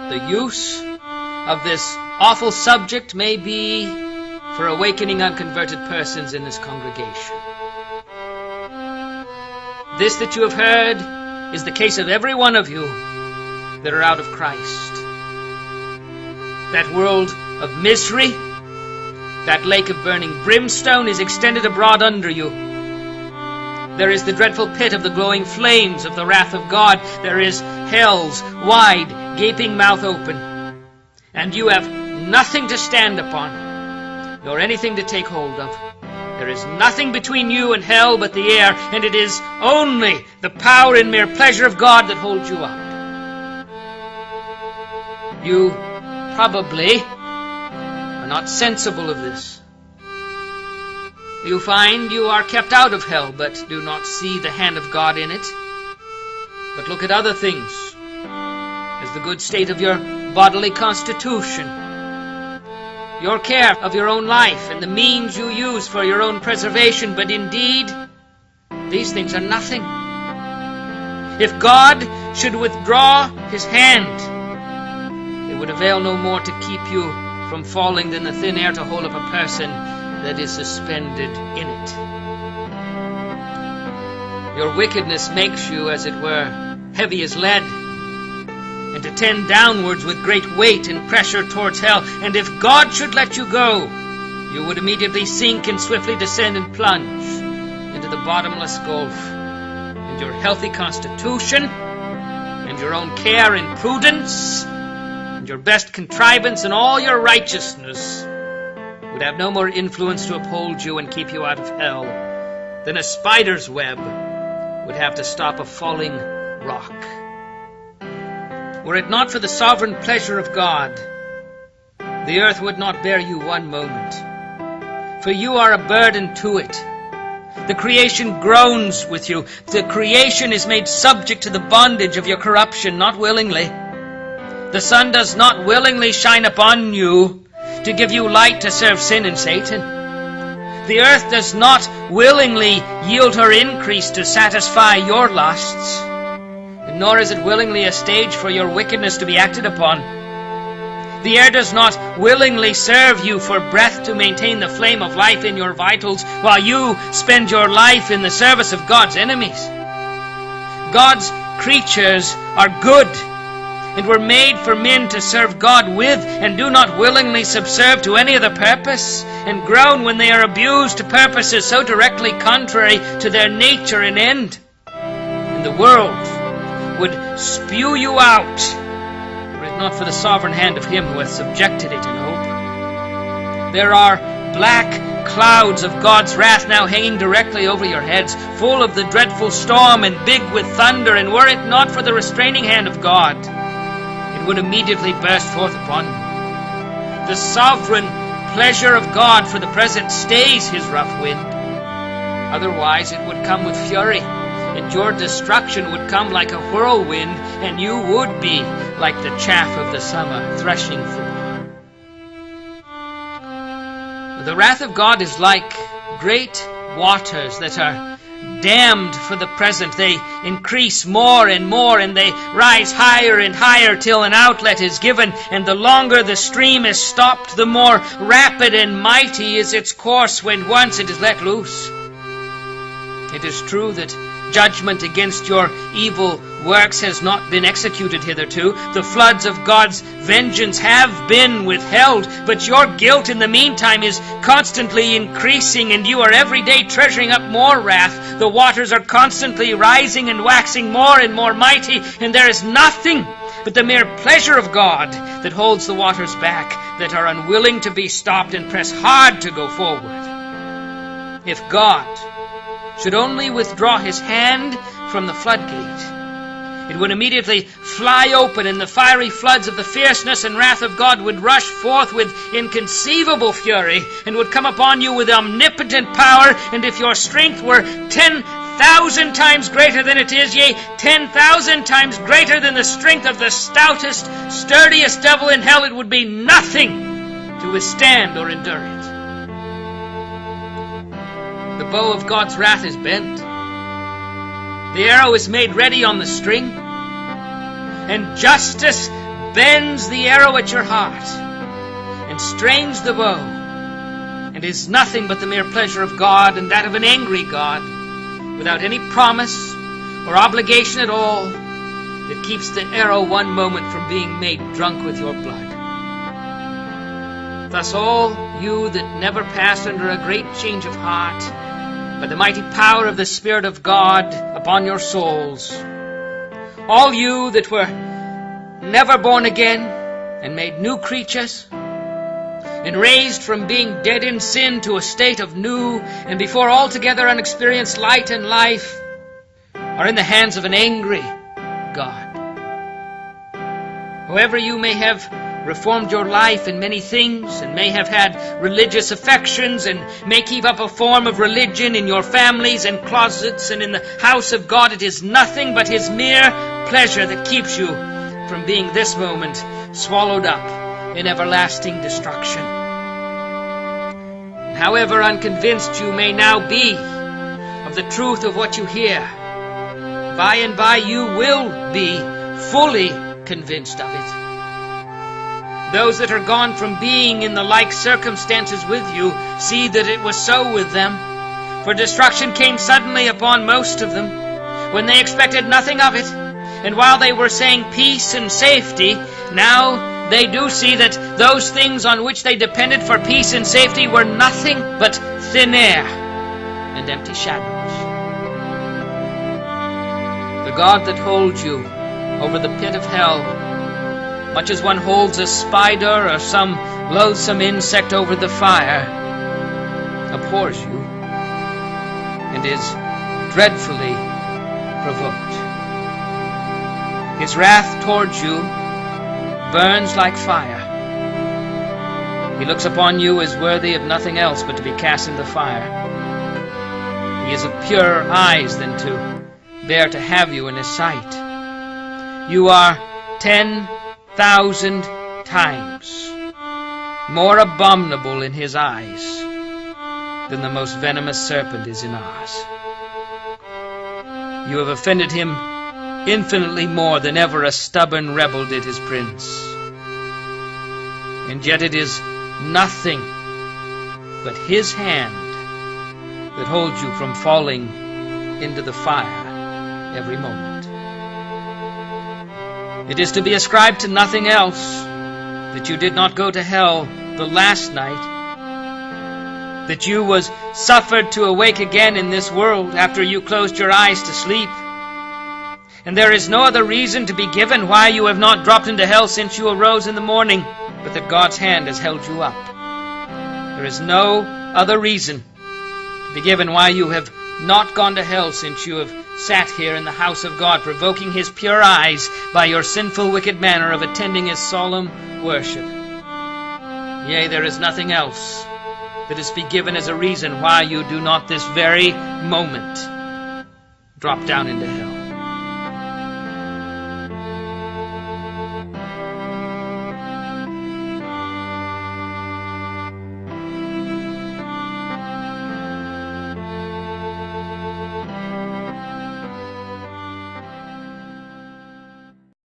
The use of this awful subject may be for awakening unconverted persons in this congregation. This that you have heard is the case of every one of you that are out of Christ. That world of misery, that lake of burning brimstone is extended abroad under you. There is the dreadful pit of the glowing flames of the wrath of God. There is hell's wide, gaping mouth open. And you have nothing to stand upon, nor anything to take hold of. There is nothing between you and hell but the air, and it is only the power and mere pleasure of God that holds you up. You probably are not sensible of this. You find you are kept out of hell, but do not see the hand of God in it. But look at other things, as the good state of your bodily constitution, your care of your own life, and the means you use for your own preservation. But indeed, these things are nothing. If God should withdraw his hand, it would avail no more to keep you from falling than the thin air to hold of a person that is suspended in it. Your wickedness makes you, as it were, heavy as lead, and to tend downwards with great weight and pressure towards hell. And if God should let you go, you would immediately sink and swiftly descend and plunge into the bottomless gulf. And your healthy constitution, and your own care and prudence, and your best contrivance, and all your righteousness would have no more influence to uphold you and keep you out of hell than a spider's web would have to stop a falling rock. Were it not for the sovereign pleasure of God, the earth would not bear you one moment. For you are a burden to it. The creation groans with you. The creation is made subject to the bondage of your corruption, not willingly. The sun does not willingly shine upon you to give you light to serve sin and Satan. The earth does not willingly yield her increase to satisfy your lusts, nor is it willingly a stage for your wickedness to be acted upon. The air does not willingly serve you for breath to maintain the flame of life in your vitals, while you spend your life in the service of God's enemies. God's creatures are good, and were made for men to serve God with, and do not willingly subserve to any other purpose, and groan when they are abused to purposes so directly contrary to their nature and end. And the world would spew you out, were it not for the sovereign hand of him who hath subjected it in hope. There are black clouds of God's wrath now hanging directly over your heads, full of the dreadful storm and big with thunder, and were it not for the restraining hand of God, it would immediately burst forth upon you. The sovereign pleasure of God for the present stays his rough wind. Otherwise it would come with fury, and your destruction would come like a whirlwind, and you would be like the chaff of the summer threshing floor. The wrath of God is like great waters that are dammed for the present. They increase more and more, and they rise higher and higher till an outlet is given, and the longer the stream is stopped, the more rapid and mighty is its course when once it is let loose. It is true that judgment against your evil works has not been executed hitherto. The floods of God's vengeance have been withheld, but your guilt in the meantime is constantly increasing, and you are every day treasuring up more wrath. The waters are constantly rising and waxing more and more mighty, and there is nothing but the mere pleasure of God that holds the waters back, that are unwilling to be stopped and press hard to go forward. If God should only withdraw his hand from the floodgate, it would immediately fly open, and the fiery floods of the fierceness and wrath of God would rush forth with inconceivable fury, and would come upon you with omnipotent power. And if your strength were 10,000 times greater than it is, yea, 10,000 times greater than the strength of the stoutest, sturdiest devil in hell, it would be nothing to withstand or endure it. The bow of God's wrath is bent. The arrow is made ready on the string. And justice bends the arrow at your heart and strains the bow, and is nothing but the mere pleasure of God, and that of an angry God, without any promise or obligation at all, that keeps the arrow one moment from being made drunk with your blood. Thus all you that never passed under a great change of heart, by the mighty power of the Spirit of God upon your souls, all you that were never born again and made new creatures, and raised from being dead in sin to a state of new and before altogether unexperienced light and life, are in the hands of an angry God. However you may have reformed your life in many things, and may have had religious affections, and may keep up a form of religion in your families and closets and in the house of God, it is nothing but His mere pleasure that keeps you from being this moment swallowed up in everlasting destruction. And however unconvinced you may now be of the truth of what you hear, by and by you will be fully convinced of it. Those that are gone from being in the like circumstances with you see that it was so with them, for destruction came suddenly upon most of them, when they expected nothing of it. And while they were saying peace and safety, now they do see that those things on which they depended for peace and safety were nothing but thin air and empty shadows. The God that holds you over the pit of hell, much as one holds a spider or some loathsome insect over the fire, abhors you and is dreadfully provoked. His wrath towards you burns like fire. He looks upon you as worthy of nothing else but to be cast in the fire. He is of purer eyes than to bear to have you in his sight. You are 10,000 times more abominable in his eyes than the most venomous serpent is in ours. You have offended him infinitely more than ever a stubborn rebel did his prince. And yet it is nothing but his hand that holds you from falling into the fire every moment. It is to be ascribed to nothing else that you did not go to hell the last night, that you was suffered to awake again in this world after you closed your eyes to sleep. And there is no other reason to be given why you have not dropped into hell since you arose in the morning, but that God's hand has held you up. There is no other reason to be given why you have not gone to hell since you have sat here in the house of God, provoking his pure eyes by your sinful, wicked manner of attending his solemn worship. Yea, there is nothing else that is to be given as a reason why you do not this very moment drop down into hell.